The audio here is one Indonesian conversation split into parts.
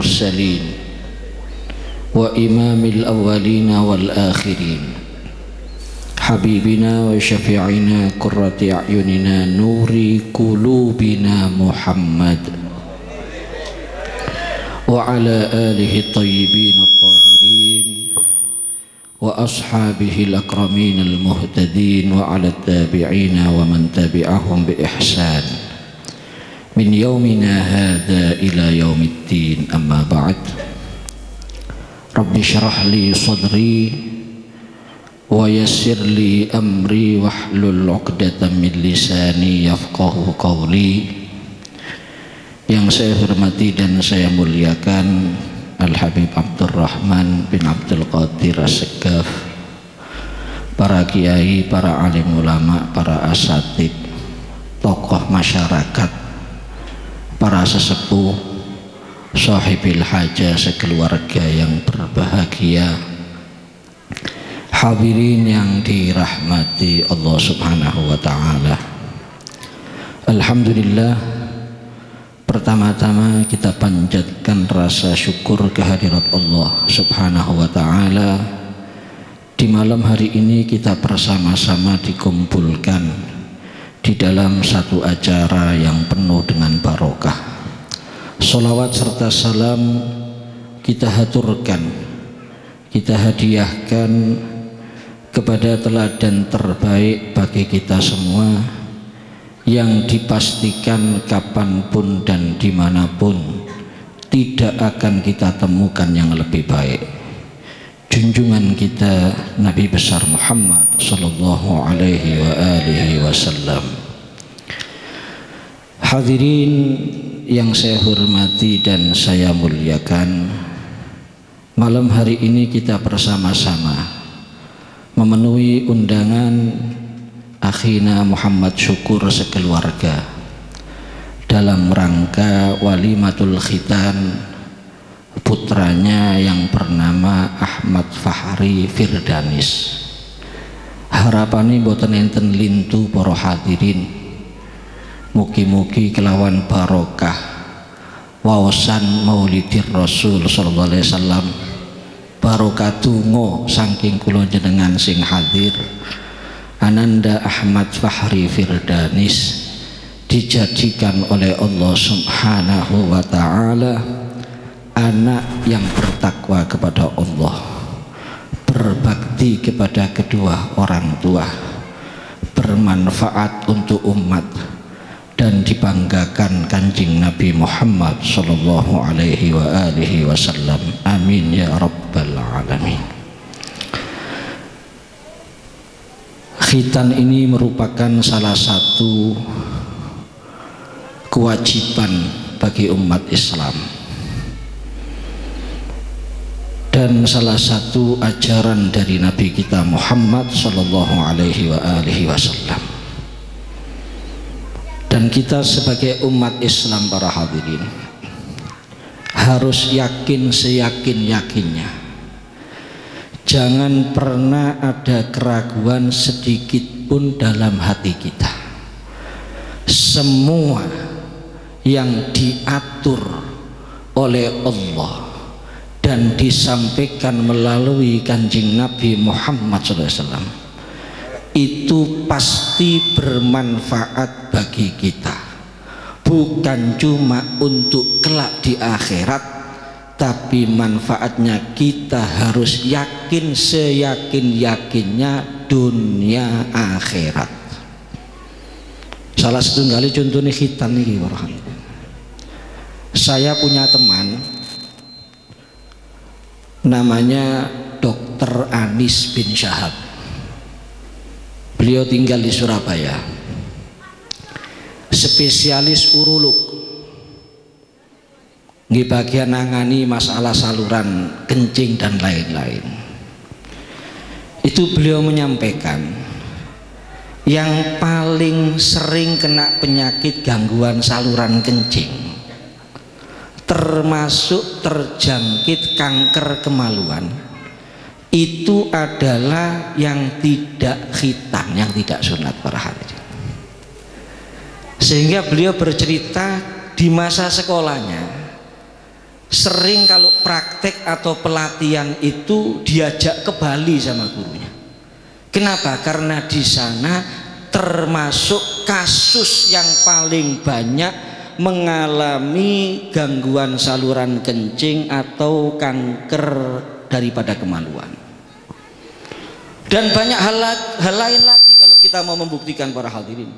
المرسلين وإمام الأولين والآخرين حبيبنا وشفيعنا قرة أعيننا نور قلوبنا محمد وعلى آله الطيبين الطاهرين وأصحابه الأكرمين المهتدين وعلى التابعين ومن تبعهم بإحسان من يومنا هذا إلى يوم الدين. أما بعد، رب اشرح لي صدري ويسر لي أمري واحلل عقدة من لساني يفقه قولي. Yang saya hormati dan saya muliakan Al-Habib Abdurrahman bin Abdul Qadir As-Segaf, para kiai, para alim ulama, para asatid, tokoh masyarakat, para sesepuh, sahibil hajah sekeluarga yang berbahagia, hadirin yang dirahmati Allah Subhanahu wa ta'ala. Alhamdulillah, pertama-tama kita panjatkan rasa syukur kehadirat Allah Subhanahu wa ta'ala. Di malam hari ini kita bersama-sama dikumpulkan di dalam satu acara yang penuh dengan barokah. Salawat serta salam kita haturkan, kita hadiahkan kepada teladan terbaik bagi kita semua, yang dipastikan kapanpun dan dimanapun tidak akan kita temukan yang lebih baik. Junjungan kita Nabi besar Muhammad sallallahu alaihi wa alihi wasallam. Hadirin yang saya hormati dan saya muliakan, malam hari ini kita bersama-sama memenuhi undangan akhina Muhammad Syukur sekeluarga dalam rangka walimatul khitan putranya yang bernama Ahmad Fahri Firdanis. Harapane boten enten lintu para hadirin, mugi-mugi kelawan barokah waosan Maulidir Rasul sallallahu alaihi wasallam, barokah donga saking kula jenengan sing hadir, Ananda Ahmad Fahri Firdanis dijadikan oleh Allah Subhanahu wa ta'ala anak yang bertakwa kepada Allah, berbakti kepada kedua orang tua, bermanfaat untuk umat, dan dibanggakan Kanjeng Nabi Muhammad sallallahu alaihi wa alihi wasallam. Amin ya rabbal alamin. Khitan ini merupakan salah satu kewajiban bagi umat Islam dan salah satu ajaran dari Nabi kita Muhammad sallallahu alaihi wa alihi wasallam. Dan kita sebagai umat Islam, para hadirin, harus yakin seyakin-yakinnya, jangan pernah ada keraguan sedikit pun dalam hati kita. Semua yang diatur oleh Allah dan disampaikan melalui Kanjeng Nabi Muhammad SAW itu pasti bermanfaat bagi kita, bukan cuma untuk kelak di akhirat, tapi manfaatnya kita harus yakin seyakin-yakinnya dunia akhirat. Salah satu kali contohnya khitan ini, saya punya teman namanya Dr. Anis bin Syahab. Beliau tinggal di Surabaya, spesialis urolog, di bagian nangani masalah saluran kencing dan lain-lain. Itu beliau menyampaikan yang paling sering kena penyakit gangguan saluran kencing, termasuk terjangkit kanker kemaluan, itu adalah yang tidak khitan, yang tidak sunat, para hadirin. Sehingga beliau bercerita di masa sekolahnya sering kalau praktek atau pelatihan itu diajak ke Bali sama gurunya. Kenapa? Karena di sana termasuk kasus yang paling banyak mengalami gangguan saluran kencing atau kanker daripada kemaluan. Dan banyak hal lain lagi kalau kita mau membuktikan para hadirin.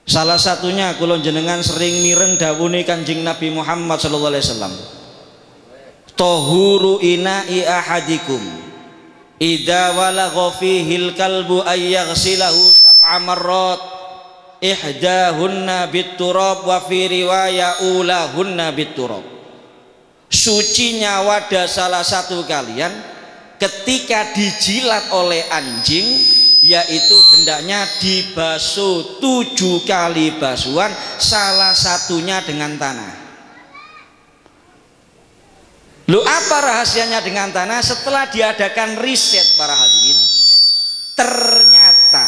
Salah satunya kula jenengan sering mireng dawuhe Kanjeng Nabi Muhammad sallallahu alaihi wasallam. Tahuru ina'i ahadikum idza walagha fihil kalbu ayyaghsilahu sab'a marrat ihdahunna bitturab wa fi riwaya ulahunna bitturab. Sucinya wadah salah satu kalian ketika dijilat oleh anjing, yaitu hendaknya dibasuh 7 kali basuhan, salah satunya dengan tanah. Lu apa rahasianya dengan tanah? Setelah diadakan riset para hadirin, ternyata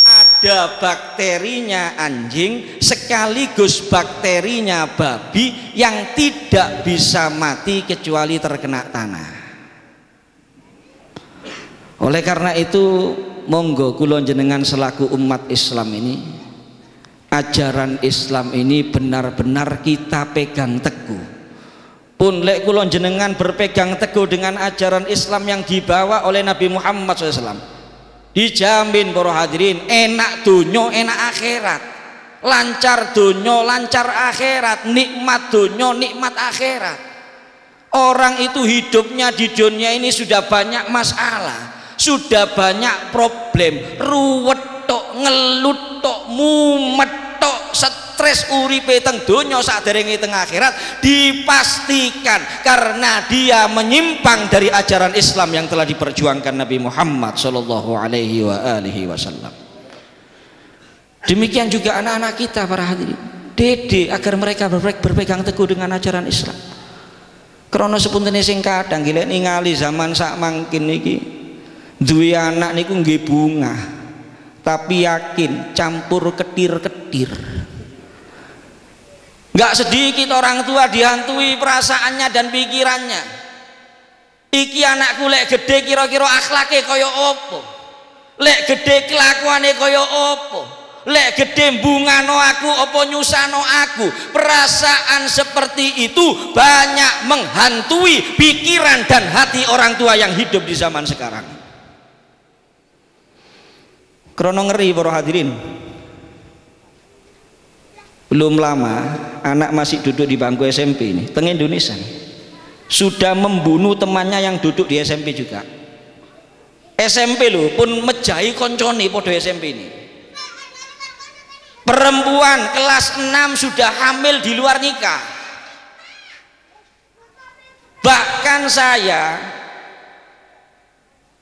ada bakterinya anjing sekaligus bakterinya babi yang tidak bisa mati kecuali terkena tanah. Oleh karena itu, monggo kula jenengan selaku umat Islam ini, ajaran Islam ini benar-benar kita pegang teguh. Pun lek kula jenengan berpegang teguh dengan ajaran Islam yang dibawa oleh Nabi Muhammad SAW, dijamin para hadirin enak dunya enak akhirat, lancar dunya lancar akhirat, nikmat dunya nikmat akhirat. Orang itu hidupnya di dunia ini sudah banyak masalah, sudah banyak problem, ruwet tok, ngelut tok, mumet tok, stres uripe teng donya saderenge teng akhirat, dipastikan karena dia menyimpang dari ajaran Islam yang telah diperjuangkan Nabi Muhammad sallallahu alaihi wasallam. Demikian juga anak-anak kita para hadirin, didik agar mereka berpegang teguh dengan ajaran Islam. Krana sepuntene sing kadang gilek ningali zaman sak mangkin iki, duwe anak niku nggih bunga, tapi yakin campur ketir-ketir. Enggak sedikit orang tua dihantui perasaannya dan pikirannya. Iki anakku lek gede kira-kira akhlake kaya apa? Lek gede kelakuane kaya apa? Lek gede bungano aku apa nyusano aku? Perasaan seperti itu banyak menghantui pikiran dan hati orang tua yang hidup di zaman sekarang. Krono ngeri para hadirin, belum lama anak masih duduk di bangku SMP ini teng Indonesia sudah membunuh temannya yang duduk di SMP juga. SMP loh pun mejahi koncone podo SMP ini. Perempuan kelas 6 sudah hamil di luar nikah. Bahkan saya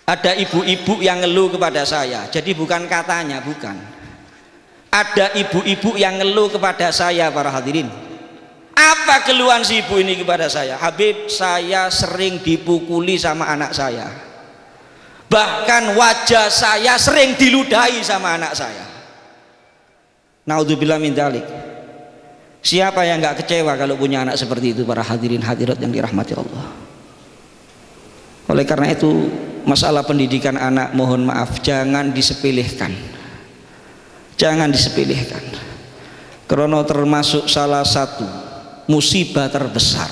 ada ibu-ibu yang ngeluh kepada saya, jadi bukan katanya, bukan, ada ibu-ibu yang ngeluh kepada saya para hadirin. Apa keluhan si ibu ini kepada saya? Habib, saya sering dipukuli sama anak saya, bahkan wajah saya sering diludahi sama anak saya. Naudzubillah min dzalik. Siapa yang nggak kecewa kalau punya anak seperti itu para hadirin hadirat yang dirahmati Allah. Oleh karena itu, masalah pendidikan anak mohon maaf jangan disepelekan, jangan disepelekan, karena termasuk salah satu musibah terbesar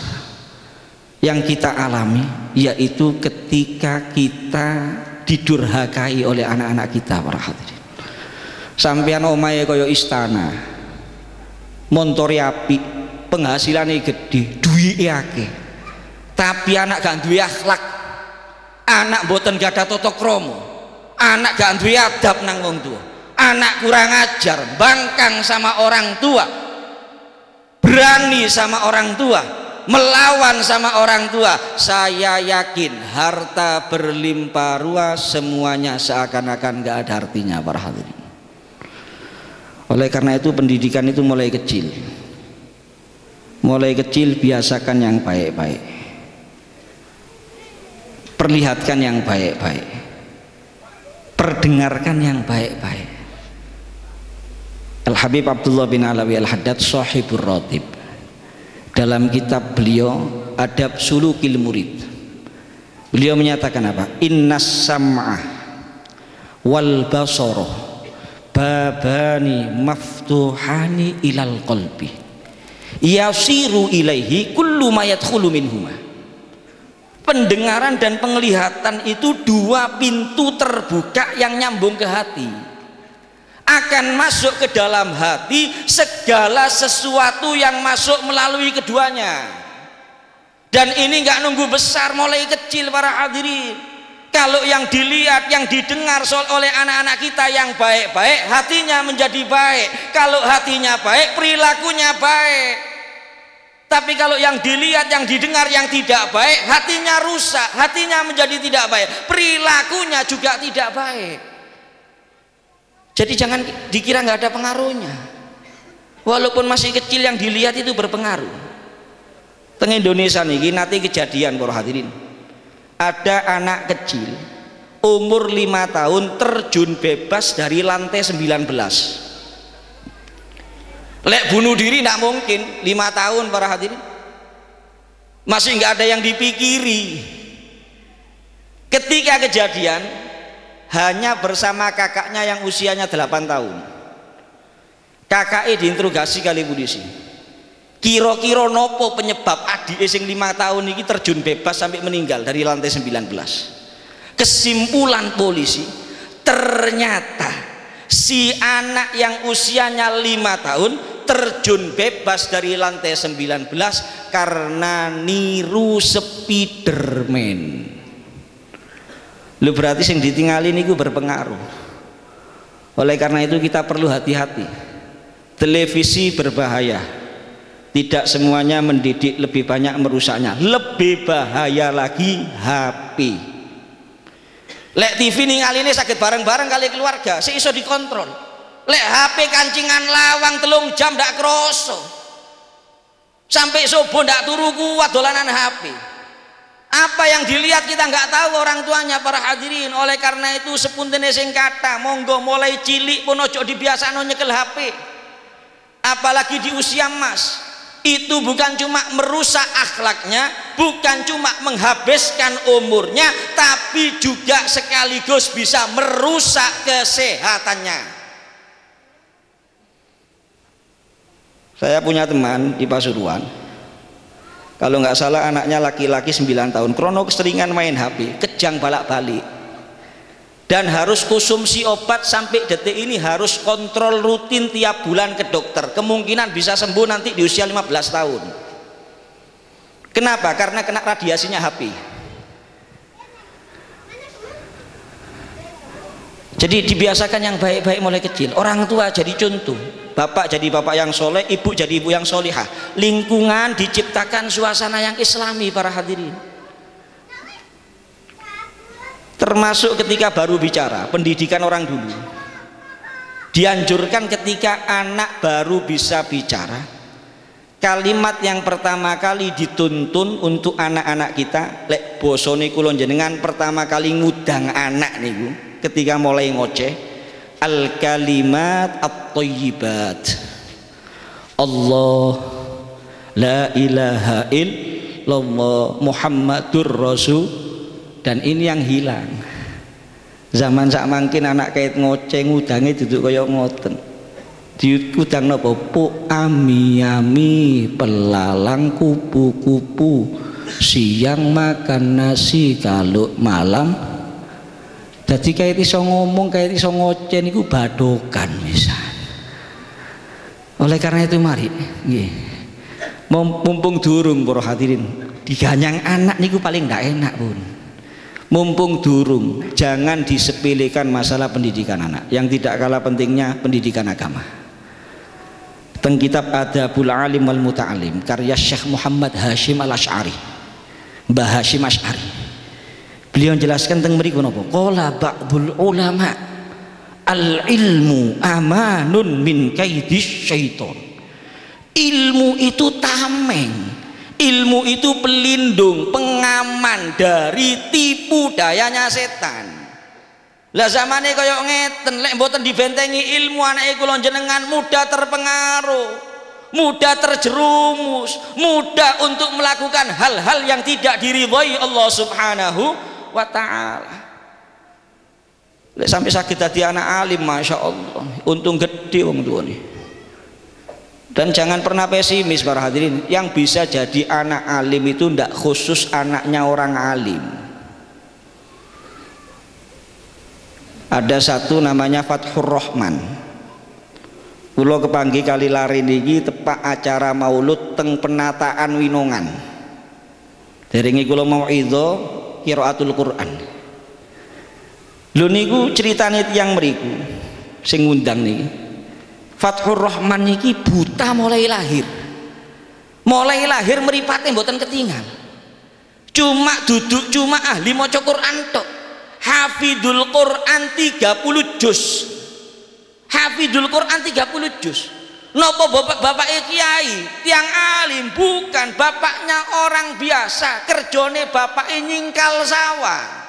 yang kita alami, yaitu ketika kita didurhakai oleh anak-anak kita para hadirin. Sampeyan omahe kaya istana, montore apik, penghasilannya gede, duwike akeh, tapi anak gak duwe akhlak, anak mboten gadah tata krama, anak gak duwe adab nang wong tua, anak kurang ajar, bangkang sama orang tua, berani sama orang tua, melawan sama orang tua, saya yakin harta berlimpah ruah semuanya seakan-akan gak ada artinya para hadirin. Oleh karena itu pendidikan itu mulai kecil biasakan yang baik-baik, perlihatkan yang baik-baik, perdengarkan yang baik-baik. Al-Habib Abdullah bin Alawi Al-Haddad Shahibur Ratib dalam kitab beliau Adab Sulukil Murid, beliau menyatakan apa? Innas sam'a wal basara babani maftuhani ilal qalbi yasiru ilaihi kullu ma yadkhulu minhuma. Pendengaran dan penglihatan itu dua pintu terbuka yang nyambung ke hati, akan masuk ke dalam hati segala sesuatu yang masuk melalui keduanya. Dan ini nggak nunggu besar, mulai kecil para hadirin. Kalau yang dilihat, yang didengar oleh anak-anak kita yang baik-baik, hatinya menjadi baik. Kalau hatinya baik, perilakunya baik. Tapi kalau yang dilihat, yang didengar yang tidak baik, hatinya rusak, hatinya menjadi tidak baik, perilakunya juga tidak baik. Jadi jangan dikira nggak ada pengaruhnya. Walaupun masih kecil, yang dilihat itu berpengaruh. Teng Indonesia nih nanti kejadian para hadirin, ada anak kecil umur 5 tahun terjun bebas dari lantai 19. Lek bunuh diri tidak mungkin, 5 tahun para hadirin, masih nggak ada yang dipikiri. Ketika kejadian hanya bersama kakaknya yang usianya 8 tahun. Kakaknya diinterogasi kali polisi, kira-kira nopo penyebab adik sing 5 tahun ini terjun bebas sampai meninggal dari lantai 19. Kesimpulan polisi, ternyata si anak yang usianya 5 tahun terjun bebas dari lantai 19 karena niru Spiderman. Lu berarti yang ditinggalin itu berpengaruh. Oleh karena itu kita perlu hati-hati. Televisi berbahaya, tidak semuanya mendidik, lebih banyak merusaknya. Lebih bahaya lagi HP. Lek TV ningali sakit bareng-bareng kali keluarga, si iso dikontrol. Lek HP kancingan lawang 3 jam ndak kroso, sampai subuh ndak turu kuat dolanan HP. Apa yang dilihat kita nggak tahu orang tuanya para hadirin. Oleh karena itu sepuntene sing kata, monggo mulai cilik pun ojo dibiasano nyekel HP. Apalagi di usia emas, itu bukan cuma merusak akhlaknya, bukan cuma menghabiskan umurnya, tapi juga sekaligus bisa merusak kesehatannya. Saya punya teman di Pasuruan, kalau nggak salah anaknya laki-laki 9 tahun, krono keseringan main HP, kejang balak-balik, dan harus konsumsi obat sampai detik ini, harus kontrol rutin tiap bulan ke dokter. Kemungkinan bisa sembuh nanti di usia 15 tahun. Kenapa? Karena kena radiasinya HP. Jadi dibiasakan yang baik-baik mulai kecil. Orang tua jadi contoh, bapak jadi bapak yang soleh, ibu jadi ibu yang solihah. Lingkungan diciptakan suasana yang islami para hadirin. Termasuk ketika baru bicara, pendidikan orang dulu dianjurkan ketika anak baru bisa bicara, kalimat yang pertama kali dituntun untuk anak-anak kita, lek bosone kula jenengan pertama kali ngudang anak niku ketika mulai ngoceh, al kalimat at-thayyibat, Allah la ilaha illallah Muhammadur Rasul. Dan ini yang hilang. Zaman sak mangkin anak kait ngoceh ngudange duduk kaya ngoten. Diudang napa? Pu ami-ami, pelalang kupu-kupu, siang makan nasi, kalau malam. Jadi kait iso ngomong, kait iso ngoceh niku badokan misal. Oleh karena itu mari nggih. Mumpung durung para hadirin, diganyang anak niku paling ndak enak pun. Mumpung durung, jangan disepelekan masalah pendidikan anak. Yang tidak kalah pentingnya pendidikan agama. Teng kitab Adabul Alim wal Muta'alim karya Syekh Muhammad Hashim Al-Asy'ari, Mbah Hashim Asy'ari, beliau menjelaskan teng mriku napa? Qala ba'dul ulama al-ilmu amanun min kaidis syaiton. Ilmu itu tameng, ilmu itu pelindung, pengaman dari tipu dayanya setan. Lah zamane kaya ngeten, lek mboten dibentengi ilmu anake kula jenengan mudah terpengaruh. mudah terjerumus, mudah untuk melakukan hal-hal yang tidak diridhoi Allah Subhanahu wa ta'ala. Sampai sakit hati anak alim, masya Allah, untung gede wong tua nih. Dan jangan pernah pesimis para hadirin, yang bisa jadi anak alim itu tidak khusus anaknya orang alim. Ada satu namanya Fathur Rahman. Kulo kepanggih kali lari niki tepak acara maulud teng penataan Winongan. Derenge kulo mauidho qiraatul Quran. Lho niku ceritane tiyang mriku sing ngundang niki. Fathur Rahman niki buta mulai lahir. Mulai lahir mripate mboten ketingal. Cuma duduk cuma ahli maca Quran tok. Hafidul Quran 30 juz. Hafidul Quran 30 juz. Napa bapaknya kiai, tiang alim? Bukan, bapaknya orang biasa, kerjone bapaknya nyingkal sawah.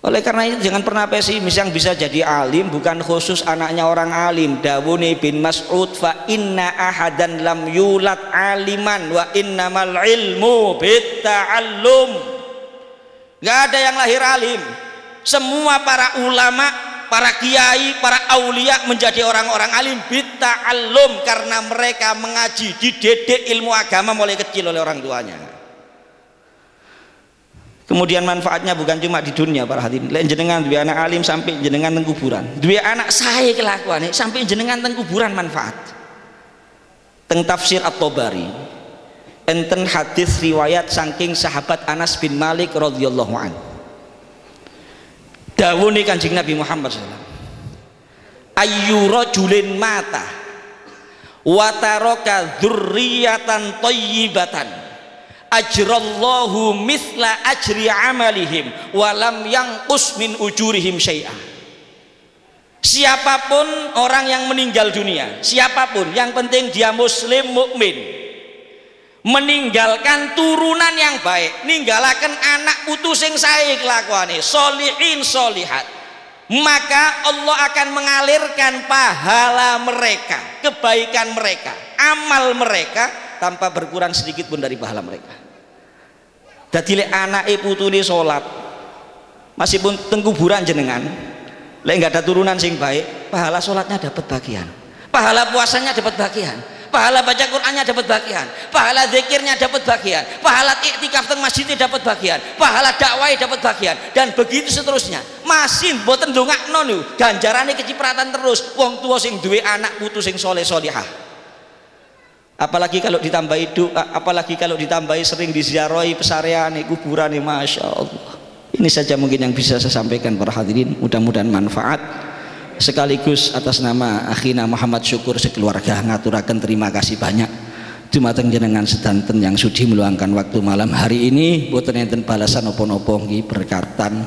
Oleh karena itu jangan pernah pesimis, yang bisa jadi alim bukan khusus anaknya orang alim. Dawuni bin Mas'ud, fa inna ahadan lam yulad aliman wa innamal ilmu bitta'allum. Gak ada yang lahir alim. Semua para ulama, para kiai, para aulia menjadi orang-orang alim bitta'allum, karena mereka mengaji, dididik ilmu agama mulai kecil oleh orang tuanya. Kemudian manfaatnya bukan cuma di dunia para hadirin. Lek jenengan dua anak alim sampai jenengan teng kuburan. Dua anak saya kelakuane sampai jenengan teng kuburan manfaat. Teng tafsir At-Tabari enten hadis riwayat saking sahabat Anas bin Malik radhiyallahu anhu. Dawuhe Kanjeng Nabi Muhammad SAW, ayyu rajulin mata wa taraka dzurriyyatan thayyibatan ajrallahu mithla ajri amalihim wa lam yanqus min ujurihim syai'a. Siapapun orang yang meninggal dunia, siapapun, yang penting dia muslim mukmin, meninggalkan turunan yang baik, ninggalaken anak putu sing sae kelakuane, sholihin sholihat, maka Allah akan mengalirkan pahala mereka, kebaikan mereka, amal mereka tanpa berkurang sedikit pun dari pahala mereka. Dadi lek anake putune salat, masih pun teng kuburan jenengan, lek enggak ada turunan sing baik, pahala salatnya dapat bagian, pahala puasanya dapat bagian, pahala baca Qur'annya dapat bagian, pahala zikirnya dapat bagian, pahala iktikaf teng masjidnya dapat bagian, pahala dakwah dapat bagian, dan begitu seterusnya. Masih mboten ndongakno niku, ganjarane kecipratan terus wong tua sing duwe anak putu sing saleh salihah. Apalagi kalau ditambahi doa, apalagi kalau ditambahi sering diziarahi pesareane kuburane, masya Allah. Ini saja mungkin yang bisa saya sampaikan para hadirin, mudah-mudahan manfaat. Sekaligus atas nama akhina Muhammad Syukur sekeluarga ngaturaken terima kasih banyak dumateng jenengan sedanten yang sudi meluangkan waktu malam hari ini. Boten enten balasan napa-napa nggih, berkatan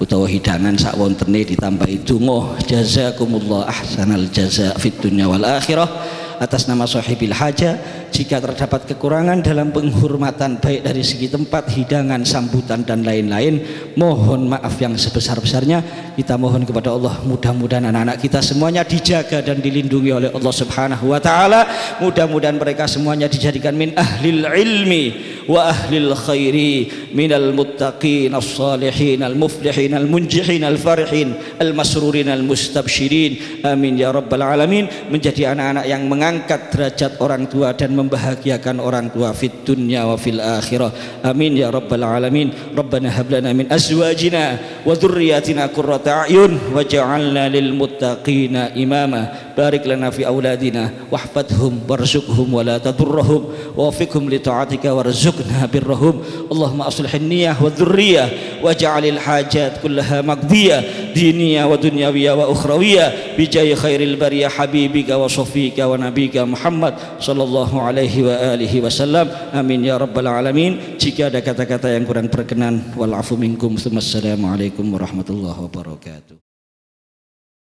utawa hidangan sak wontene ditambahi donga. Jazakumullah ahsanal jaza fid dunya wal akhirah. Atas nama sahibil haja, jika terdapat kekurangan dalam penghormatan baik dari segi tempat, hidangan, sambutan dan lain-lain, mohon maaf yang sebesar-besarnya. Kita mohon kepada Allah, mudah-mudahan anak-anak kita semuanya dijaga dan dilindungi oleh Allah Subhanahu wa taala. Mudah-mudahan mereka semuanya dijadikan min ahlil ilmi wa ahlil khairi, minal muttaqin as-salihin al-muflihin al-munjihin al-farihin al-masrurin al-mustabshirin. Amin ya rabbal alamin. Menjadi anak-anak yang mengangkat derajat orang tua dan membahagiakan orang tua fid dunya wa fil akhirah. Amin ya rabbal alamin. Rabbana hab lana min azwajina wa dhurriyyatina qurrata a'yun waj'alna lil muttaqina imama. Barik lana fi auladina wahfadhum warzuqhum wa la tadurruhum wafiqhum li ta'atika warzuqna birrahum. Allahumma aslih niyyah wa dhurriyyah waj'alil hajat kullaha maqdiyah diniyah wa dunyawiyah wa ukhrawiyah bijai khairil bariyah habibika wa safika wa nabika Muhammad sallallahu alaihi wa alihi wasallam. Amin ya rabbal alamin. Jika ada kata-kata yang kurang berkenan, wal afu minkum. Assalamualaikum warahmatullahi wabarakatuh.